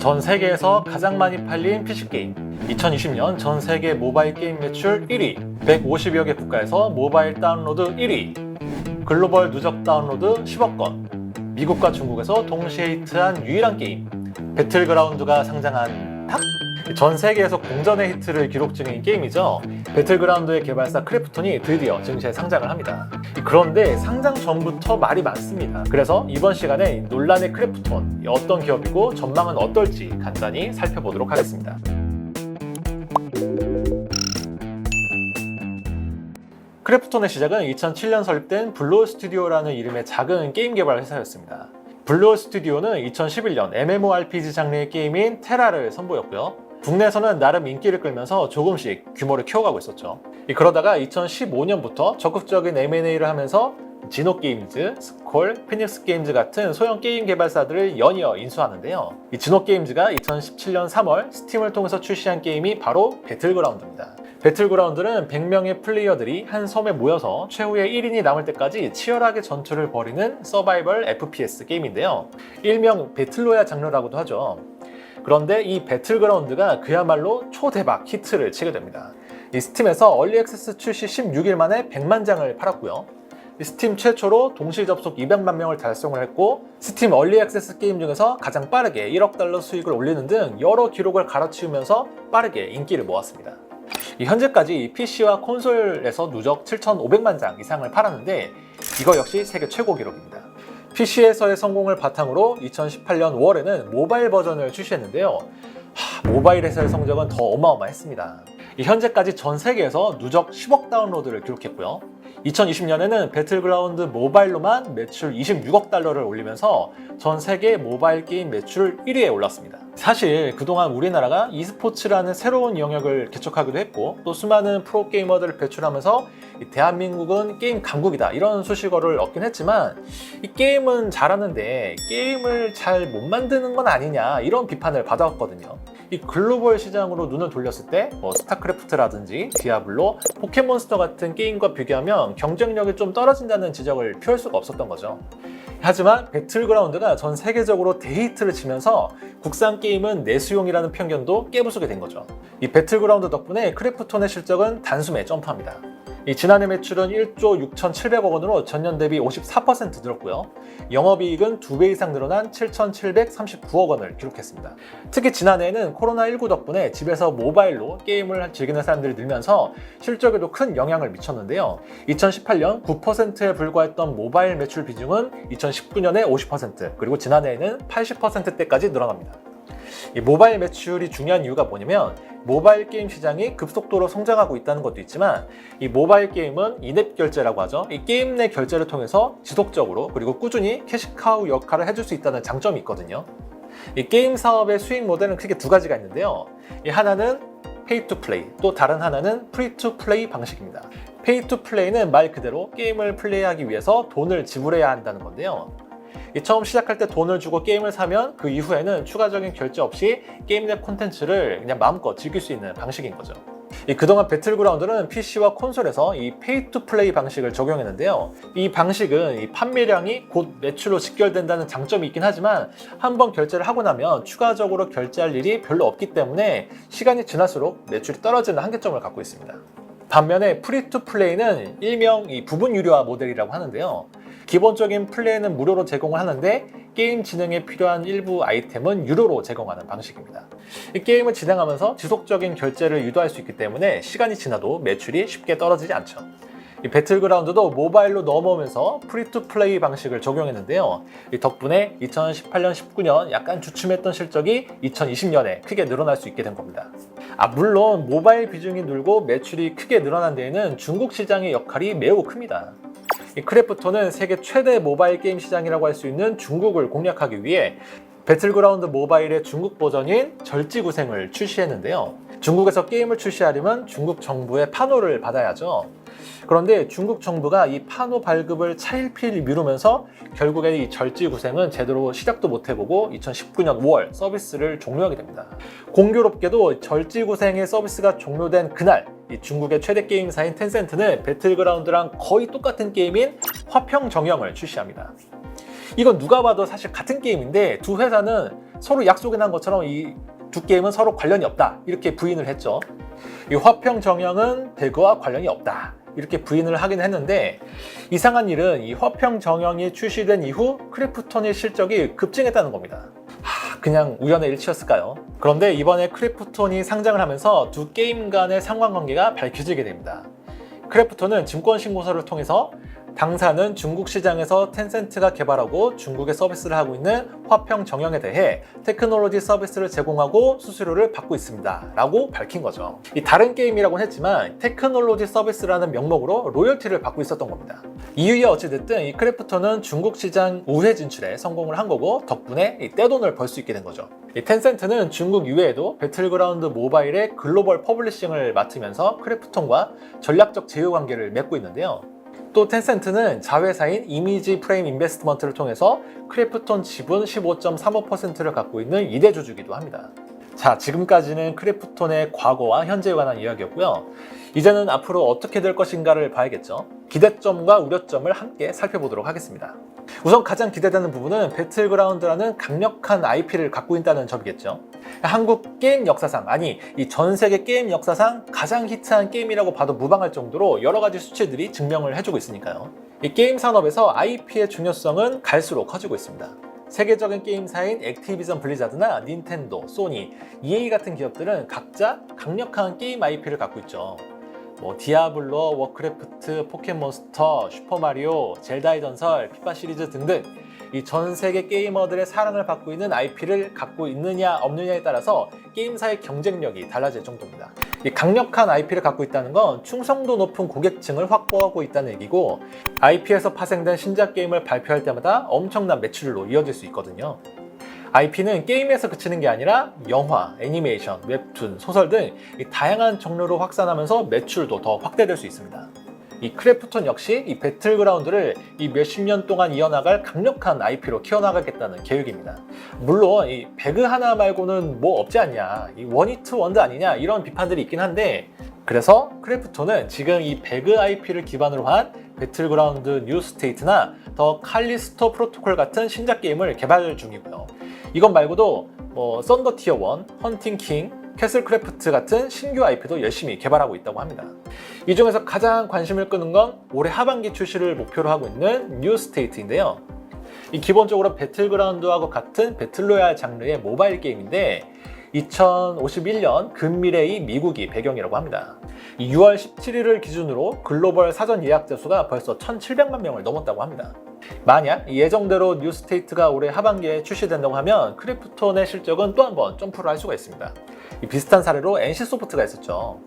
전 세계에서 가장 많이 팔린 PC게임, 2020년 전 세계 모바일 게임 매출 1위, 150여 개 국가에서 모바일 다운로드 1위, 글로벌 누적 다운로드 10억 건, 미국과 중국에서 동시에 히트한 유일한 게임, 배틀그라운드가 상장한 탁? 전 세계에서 공전의 히트를 기록 중인 게임이죠. 배틀그라운드의 개발사 크래프톤이 드디어 증시에 상장을 합니다. 그런데 상장 전부터 말이 많습니다. 그래서 이번 시간에 논란의 크래프톤, 어떤 기업이고 전망은 어떨지 간단히 살펴보도록 하겠습니다. 크래프톤의 시작은 2007년 설립된 블루홀 스튜디오라는 이름의 작은 게임 개발 회사였습니다. 블루홀 스튜디오는 2011년 MMORPG 장르의 게임인 테라를 선보였고요. 국내에서는 나름 인기를 끌면서 조금씩 규모를 키워가고 있었죠. 그러다가 2015년부터 적극적인 M&A를 하면서 진호게임즈, 스콜, 피닉스 게임즈 같은 소형 게임 개발사들을 연이어 인수하는데요. 이 진호게임즈가 2017년 3월 스팀을 통해서 출시한 게임이 바로 배틀그라운드입니다. 배틀그라운드는 100명의 플레이어들이 한 섬에 모여서 최후의 1인이 남을 때까지 치열하게 전투를 벌이는 서바이벌 FPS 게임인데요. 일명 배틀로얄 장르라고도 하죠. 그런데 이 배틀그라운드가 그야말로 초대박 히트를 치게 됩니다. 이 스팀에서 얼리 액세스 출시 16일 만에 100만 장을 팔았고요. 스팀 최초로 동시 접속 200만 명을 달성을 했고, 스팀 얼리 액세스 게임 중에서 가장 빠르게 1억 달러 수익을 올리는 등 여러 기록을 갈아치우면서 빠르게 인기를 모았습니다. 현재까지 PC와 콘솔에서 누적 7,500만 장 이상을 팔았는데, 이거 역시 세계 최고 기록입니다. PC에서의 성공을 바탕으로 2018년 5월에는 모바일 버전을 출시했는데요. 모바일에서의 성적은 더 어마어마했습니다. 현재까지 전 세계에서 누적 10억 다운로드를 기록했고요. 2020년에는 배틀그라운드 모바일로만 매출 26억 달러를 올리면서 전 세계 모바일 게임 매출 1위에 올랐습니다. 사실 그동안 우리나라가 e스포츠라는 새로운 영역을 개척하기도 했고, 또 수많은 프로게이머들을 배출하면서 대한민국은 게임 강국이다 이런 수식어를 얻긴 했지만, 이 게임은 잘하는데 게임을 잘 못 만드는 건 아니냐 이런 비판을 받아왔거든요. 이 글로벌 시장으로 눈을 돌렸을 때 스타크래프트라든지 디아블로, 포켓몬스터 같은 게임과 비교하면 경쟁력이 좀 떨어진다는 지적을 피할 수가 없었던 거죠. 하지만 배틀그라운드가 전 세계적으로 대히트를 치면서 국산 게임은 내수용이라는 편견도 깨부수게 된 거죠. 이 배틀그라운드 덕분에 크래프톤의 실적은 단숨에 점프합니다. 지난해 매출은 1조 6,700억 원으로 전년 대비 54% 늘었고요. 영업이익은 2배 이상 늘어난 7,739억 원을 기록했습니다. 특히 지난해에는 코로나19 덕분에 집에서 모바일로 게임을 즐기는 사람들이 늘면서 실적에도 큰 영향을 미쳤는데요. 2018년 9%에 불과했던 모바일 매출 비중은 2019년에 50%, 그리고 지난해에는 80%대까지 늘어납니다. 이 모바일 매출이 중요한 이유가 뭐냐면, 모바일 게임 시장이 급속도로 성장하고 있다는 것도 있지만, 이 모바일 게임은 인앱 결제라고 하죠. 이 게임 내 결제를 통해서 지속적으로 그리고 꾸준히 캐시카우 역할을 해줄 수 있다는 장점이 있거든요. 이 게임 사업의 수익 모델은 크게 두 가지가 있는데요. 이 하나는 페이 투 플레이, 또 다른 하나는 프리 투 플레이 방식입니다. 페이 투 플레이는 말 그대로 게임을 플레이하기 위해서 돈을 지불해야 한다는 건데요. 처음 시작할 때 돈을 주고 게임을 사면 그 이후에는 추가적인 결제 없이 게임 내 콘텐츠를 그냥 마음껏 즐길 수 있는 방식인 거죠. 그동안 배틀그라운드는 PC와 콘솔에서 이 페이 투 플레이 방식을 적용했는데요. 이 방식은 이 판매량이 곧 매출로 직결된다는 장점이 있긴 하지만, 한번 결제를 하고 나면 추가적으로 결제할 일이 별로 없기 때문에 시간이 지날수록 매출이 떨어지는 한계점을 갖고 있습니다. 반면에 프리 투 플레이는 일명 이 부분 유료화 모델이라고 하는데요. 기본적인 플레이는 무료로 제공을 하는데, 게임 진행에 필요한 일부 아이템은 유료로 제공하는 방식입니다. 이 게임을 진행하면서 지속적인 결제를 유도할 수 있기 때문에 시간이 지나도 매출이 쉽게 떨어지지 않죠. 이 배틀그라운드도 모바일로 넘어오면서 프리 투 플레이 방식을 적용했는데요. 이 덕분에 2018년, 19년 약간 주춤했던 실적이 2020년에 크게 늘어날 수 있게 된 겁니다. 물론 모바일 비중이 늘고 매출이 크게 늘어난 데에는 중국 시장의 역할이 매우 큽니다. 이 크래프톤은 세계 최대 모바일 게임 시장이라고 할 수 있는 중국을 공략하기 위해 배틀그라운드 모바일의 중국 버전인 절지구생을 출시했는데요. 중국에서 게임을 출시하려면 중국 정부의 판호를 받아야죠. 그런데 중국 정부가 이 판호 발급을 차일피일 미루면서 결국에 이 절지구생은 제대로 시작도 못 해보고 2019년 5월 서비스를 종료하게 됩니다. 공교롭게도 절지구생의 서비스가 종료된 그날, 이 중국의 최대 게임사인 텐센트는 배틀그라운드랑 거의 똑같은 게임인 화평정영을 출시합니다. 이건 누가 봐도 사실 같은 게임인데 두 회사는 서로 약속이 난 것처럼 이 두 게임은 서로 관련이 없다 이렇게 부인을 했죠. 이 화평정영은 배그와 관련이 없다 이렇게 부인을 하긴 했는데, 이상한 일은 이 화평정영이 출시된 이후 크래프톤의 실적이 급증했다는 겁니다. 그냥 우연의 일치였을까요? 그런데 이번에 크래프톤이 상장을 하면서 두 게임 간의 상관관계가 밝혀지게 됩니다. 크래프톤은 증권신고서를 통해서 당사는 중국 시장에서 텐센트가 개발하고 중국에 서비스를 하고 있는 화평정영에 대해 테크놀로지 서비스를 제공하고 수수료를 받고 있습니다 라고 밝힌 거죠. 이 다른 게임이라고는 했지만 테크놀로지 서비스라는 명목으로 로열티를 받고 있었던 겁니다. 이유에 어찌됐든 이 크래프톤은 중국 시장 우회 진출에 성공을 한 거고, 덕분에 이 떼돈을 벌 수 있게 된 거죠. 이 텐센트는 중국 이외에도 배틀그라운드 모바일의 글로벌 퍼블리싱을 맡으면서 크래프톤과 전략적 제휴 관계를 맺고 있는데요. 또 텐센트는 자회사인 이미지 프레임 인베스트먼트를 통해서 크래프톤 지분 15.35%를 갖고 있는 2대 주주이기도 합니다. 자, 지금까지는 크래프톤의 과거와 현재에 관한 이야기였고요. 이제는 앞으로 어떻게 될 것인가를 봐야겠죠. 기대점과 우려점을 함께 살펴보도록 하겠습니다. 우선 가장 기대되는 부분은 배틀그라운드라는 강력한 IP를 갖고 있다는 점이겠죠. 한국 게임 역사상, 아니 이 전 세계 게임 역사상 가장 히트한 게임이라고 봐도 무방할 정도로 여러 가지 수치들이 증명을 해주고 있으니까요. 이 게임 산업에서 IP의 중요성은 갈수록 커지고 있습니다. 세계적인 게임사인 액티비전 블리자드나 닌텐도, 소니, EA 같은 기업들은 각자 강력한 게임 IP를 갖고 있죠. 디아블로, 워크래프트, 포켓몬스터, 슈퍼마리오, 젤다의 전설, 피파 시리즈 등등 이 전 세계 게이머들의 사랑을 받고 있는 IP를 갖고 있느냐 없느냐에 따라서 게임사의 경쟁력이 달라질 정도입니다. 이 강력한 IP를 갖고 있다는 건 충성도 높은 고객층을 확보하고 있다는 얘기고, IP에서 파생된 신작 게임을 발표할 때마다 엄청난 매출로 이어질 수 있거든요. IP는 게임에서 그치는 게 아니라 영화, 애니메이션, 웹툰, 소설 등 다양한 종류로 확산하면서 매출도 더 확대될 수 있습니다. 이 크래프톤 역시 이 배틀그라운드를 이 몇십 년 동안 이어나갈 강력한 IP로 키워나가겠다는 계획입니다. 물론 이 배그 하나 말고는 뭐 없지 않냐, 이 원히트 원드 아니냐 이런 비판들이 있긴 한데, 그래서 크래프톤은 지금 이 배그 IP를 기반으로 한 배틀그라운드 뉴스테이트나 더 칼리스토 프로토콜 같은 신작 게임을 개발 중이고요. 이것 말고도 썬더 티어 1, 헌팅 킹, 캐슬 크래프트 같은 신규 IP도 열심히 개발하고 있다고 합니다. 이 중에서 가장 관심을 끄는 건 올해 하반기 출시를 목표로 하고 있는 뉴스테이트인데요. 이 기본적으로 배틀그라운드하고 같은 배틀로얄 장르의 모바일 게임인데 2051년 근미래의 미국이 배경이라고 합니다. 6월 17일을 기준으로 글로벌 사전 예약자 수가 벌써 1,700만 명을 넘었다고 합니다. 만약 예정대로 뉴스테이트가 올해 하반기에 출시된다고 하면 크래프톤의 실적은 또 한 번 점프를 할 수가 있습니다. 비슷한 사례로 NC소프트가 있었죠.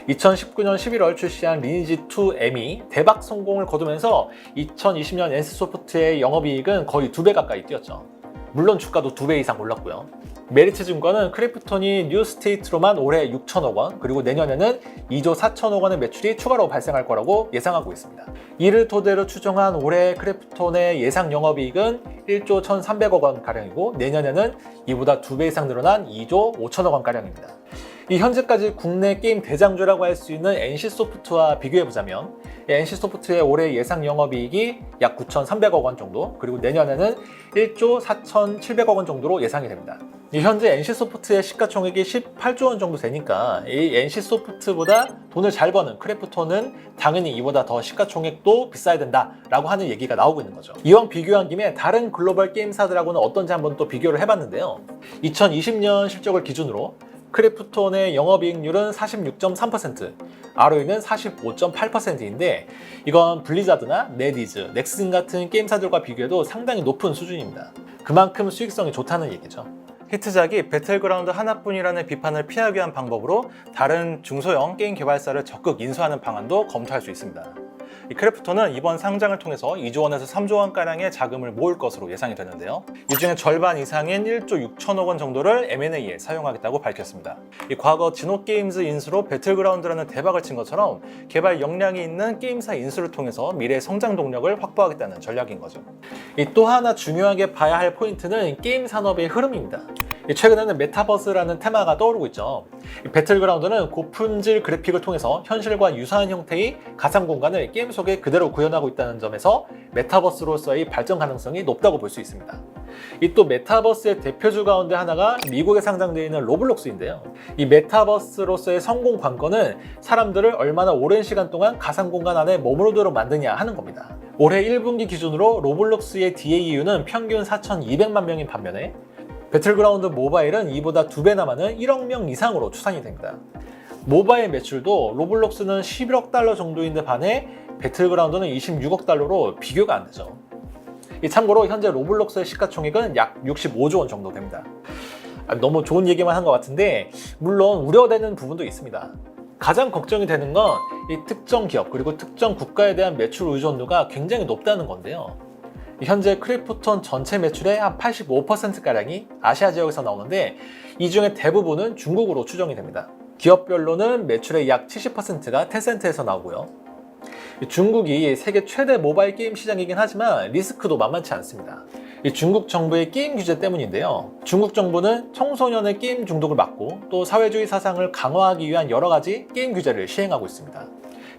2019년 11월 출시한 리니지2 M이 대박 성공을 거두면서 2020년 NC소프트의 영업이익은 거의 2배 가까이 뛰었죠. 물론 주가도 2배 이상 올랐고요. 메리츠증권은 크래프톤이 뉴스테이트로만 올해 6천억 원, 그리고 내년에는 2조 4천억 원의 매출이 추가로 발생할 거라고 예상하고 있습니다. 이를 토대로 추정한 올해 크래프톤의 예상 영업이익은 1조 1,300억 원 가량이고, 내년에는 이보다 2배 이상 늘어난 2조 5천억 원 가량입니다. 이 현재까지 국내 게임 대장주라고 할 수 있는 NC소프트와 비교해보자면 NC소프트의 올해 예상 영업이익이 약 9,300억 원 정도, 그리고 내년에는 1조 4,700억 원 정도로 예상이 됩니다. 현재 NC소프트의 시가총액이 18조 원 정도 되니까 이 NC소프트보다 돈을 잘 버는 크래프톤은 당연히 이보다 더 시가총액도 비싸야 된다라고 하는 얘기가 나오고 있는 거죠. 이왕 비교한 김에 다른 글로벌 게임사들하고는 어떤지 한번 또 비교를 해봤는데요. 2020년 실적을 기준으로 크래프톤의 영업이익률은 46.3%, ROE는 45.8%인데 이건 블리자드나 네디즈, 넥슨 같은 게임사들과 비교해도 상당히 높은 수준입니다. 그만큼 수익성이 좋다는 얘기죠. 히트작이 배틀그라운드 하나뿐이라는 비판을 피하기 위한 방법으로 다른 중소형 게임 개발사를 적극 인수하는 방안도 검토할 수 있습니다. 이 크래프톤은 이번 상장을 통해서 2조 원에서 3조 원가량의 자금을 모을 것으로 예상이 되는데요. 이 중에 절반 이상인 1조 6천억 원 정도를 M&A에 사용하겠다고 밝혔습니다. 이 과거 진호게임즈 인수로 배틀그라운드라는 대박을 친 것처럼 개발 역량이 있는 게임사 인수를 통해서 미래의 성장 동력을 확보하겠다는 전략인 거죠. 또 하나 중요하게 봐야 할 포인트는 게임 산업의 흐름입니다. 최근에는 메타버스라는 테마가 떠오르고 있죠. 배틀그라운드는 고품질 그래픽을 통해서 현실과 유사한 형태의 가상 공간을 게임 속에 그대로 구현하고 있다는 점에서 메타버스로서의 발전 가능성이 높다고 볼 수 있습니다. 이 또 메타버스의 대표주 가운데 하나가 미국에 상장되어 있는 로블록스인데요. 이 메타버스로서의 성공 관건은 사람들을 얼마나 오랜 시간 동안 가상 공간 안에 머무르도록 만드냐 하는 겁니다. 올해 1분기 기준으로 로블록스의 DAU는 평균 4,200만 명인 반면에 배틀그라운드 모바일은 이보다 2배나 많은 1억 명 이상으로 추산이 됩니다. 모바일 매출도 로블록스는 11억 달러 정도인데 반해 배틀그라운드는 26억 달러로 비교가 안 되죠. 참고로 현재 로블록스의 시가총액은 약 65조 원 정도 됩니다. 너무 좋은 얘기만 한 것 같은데 물론 우려되는 부분도 있습니다. 가장 걱정이 되는 건 이 특정 기업 그리고 특정 국가에 대한 매출 의존도가 굉장히 높다는 건데요. 현재 크래프톤 전체 매출의 한 85%가량이 아시아 지역에서 나오는데 이 중에 대부분은 중국으로 추정이 됩니다. 기업별로는 매출의 약 70%가 텐센트에서 나오고요. 중국이 세계 최대 모바일 게임 시장이긴 하지만 리스크도 만만치 않습니다. 중국 정부의 게임 규제 때문인데요. 중국 정부는 청소년의 게임 중독을 막고 또 사회주의 사상을 강화하기 위한 여러 가지 게임 규제를 시행하고 있습니다.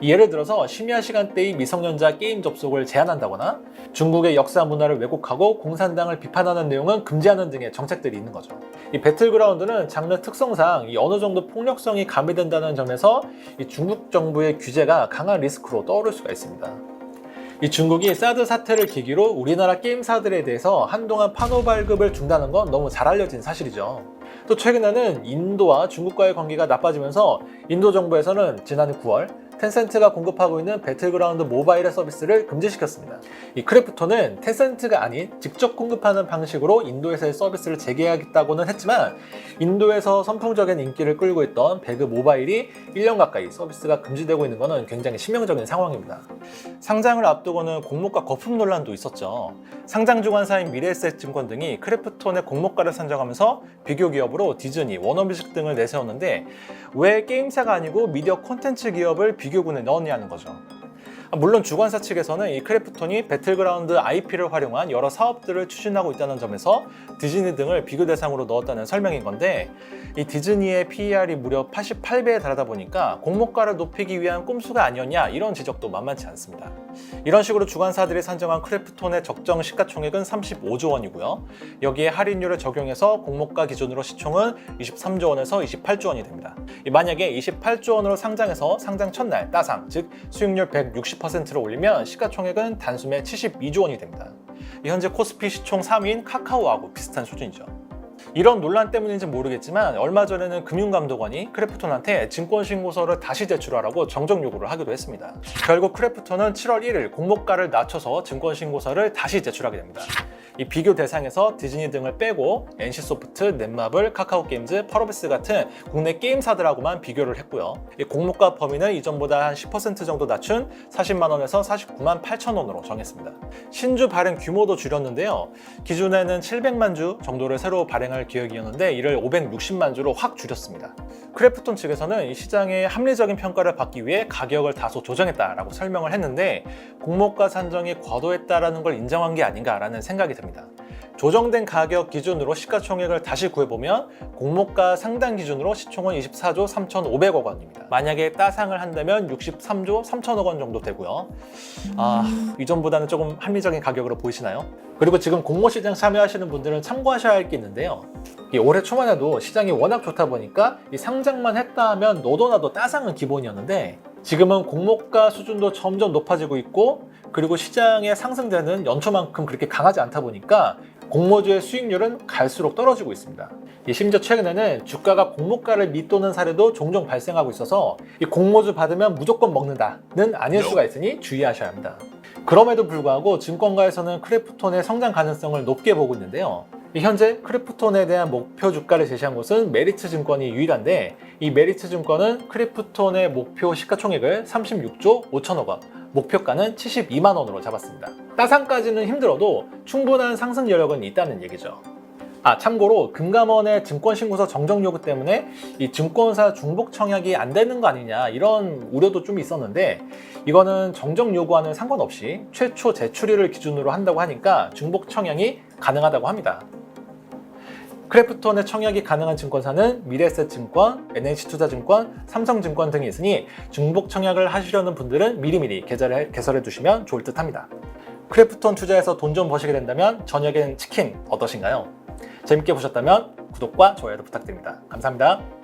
예를 들어서 심야 시간대의 미성년자 게임 접속을 제한한다거나 중국의 역사 문화를 왜곡하고 공산당을 비판하는 내용은 금지하는 등의 정책들이 있는 거죠. 이 배틀그라운드는 장르 특성상 어느 정도 폭력성이 가미된다는 점에서 이 중국 정부의 규제가 강한 리스크로 떠오를 수가 있습니다. 이 중국이 사드 사태를 계기로 우리나라 게임사들에 대해서 한동안 판호 발급을 준다는 건 너무 잘 알려진 사실이죠. 또 최근에는 인도와 중국과의 관계가 나빠지면서 인도 정부에서는 지난 9월 텐센트가 공급하고 있는 배틀그라운드 모바일의 서비스를 금지시켰습니다. 이 크래프톤은 텐센트가 아닌 직접 공급하는 방식으로 인도에서의 서비스를 재개하겠다고는 했지만 인도에서 선풍적인 인기를 끌고 있던 배그 모바일이 1년 가까이 서비스가 금지되고 있는 것은 굉장히 치명적인 상황입니다. 상장을 앞두고는 공모가 거품 논란도 있었죠. 상장 주관사인 미래에셋증권 등이 크래프톤의 공모가를 산정하면서 비교 기업으로 디즈니, 워너뮤직 등을 내세웠는데 왜 게임사가 아니고 미디어 콘텐츠 기업을 비교군에 넣었냐는 거죠. 물론 주관사 측에서는 이 크래프톤이 배틀그라운드 IP를 활용한 여러 사업들을 추진하고 있다는 점에서 디즈니 등을 비교 대상으로 넣었다는 설명인 건데 이 디즈니의 PER이 무려 88배에 달하다 보니까 공모가를 높이기 위한 꼼수가 아니었냐 이런 지적도 만만치 않습니다. 이런 식으로 주관사들이 산정한 크래프톤의 적정 시가총액은 35조 원이고요. 여기에 할인율을 적용해서 공모가 기준으로 시총은 23조 원에서 28조 원이 됩니다. 만약에 28조 원으로 상장해서 상장 첫날 따상, 즉 수익률 160%를 올리면 시가총액은 단숨에 72조 원이 됩니다. 현재 코스피 시총 3위인 카카오하고 비슷한 수준이죠. 이런 논란 때문인지 모르겠지만 얼마 전에는 금융감독원이 크래프톤한테 증권신고서를 다시 제출하라고 정정 요구를 하기도 했습니다. 결국 크래프톤은 7월 1일 공모가를 낮춰서 증권신고서를 다시 제출하게 됩니다. 이 비교 대상에서 디즈니 등을 빼고 NC소프트, 넷마블, 카카오게임즈, 펄어비스 같은 국내 게임사들하고만 비교를 했고요. 이 공모가 범위는 이전보다 한 10% 정도 낮춘 40만 원에서 49만 8천 원으로 정했습니다. 신주 발행 규모도 줄였는데요. 기존에는 700만 주 정도를 새로 발행할 계획이었는데 이를 560만 주로 확 줄였습니다. 크래프톤 측에서는 이 시장의 합리적인 평가를 받기 위해 가격을 다소 조정했다라고 설명을 했는데 공모가 산정이 과도했다라는 걸 인정한 게 아닌가라는 생각이 듭니다. 조정된 가격 기준으로 시가총액을 다시 구해보면 공모가 상단 기준으로 시총은 24조 3,500억 원입니다. 만약에 따상을 한다면 63조 3천억 원 정도 되고요. 이전보다는 조금 합리적인 가격으로 보이시나요? 그리고 지금 공모시장 참여하시는 분들은 참고하셔야 할 게 있는데요. 올해 초만 해도 시장이 워낙 좋다 보니까 이 상장만 했다 하면 너도 나도 따상은 기본이었는데 지금은 공모가 수준도 점점 높아지고 있고 그리고 시장에 상승되는 연초만큼 그렇게 강하지 않다 보니까 공모주의 수익률은 갈수록 떨어지고 있습니다. 심지어 최근에는 주가가 공모가를 밑도는 사례도 종종 발생하고 있어서 이 공모주 받으면 무조건 먹는다는 아닐 수가 있으니 주의하셔야 합니다. 그럼에도 불구하고 증권가에서는 크래프톤의 성장 가능성을 높게 보고 있는데요. 현재 크래프톤에 대한 목표 주가를 제시한 곳은 메리츠증권이 유일한데 이 메리츠증권은 크래프톤의 목표 시가총액을 36조 5천억 원, 목표가는 72만 원으로 잡았습니다. 따상까지는 힘들어도 충분한 상승 여력은 있다는 얘기죠. 참고로 금감원의 증권신고서 정정 요구 때문에 이 증권사 중복 청약이 안 되는 거 아니냐 이런 우려도 좀 있었는데 이거는 정정 요구와는 상관없이 최초 제출일을 기준으로 한다고 하니까 중복 청약이 가능하다고 합니다. 크래프톤의 청약이 가능한 증권사는 미래에셋증권, NH투자증권, 삼성증권 등이 있으니 중복 청약을 하시려는 분들은 미리미리 개설해 두시면 좋을 듯 합니다. 크래프톤 투자에서 돈 좀 버시게 된다면 저녁엔 치킨 어떠신가요? 재밌게 보셨다면 구독과 좋아요도 부탁드립니다. 감사합니다.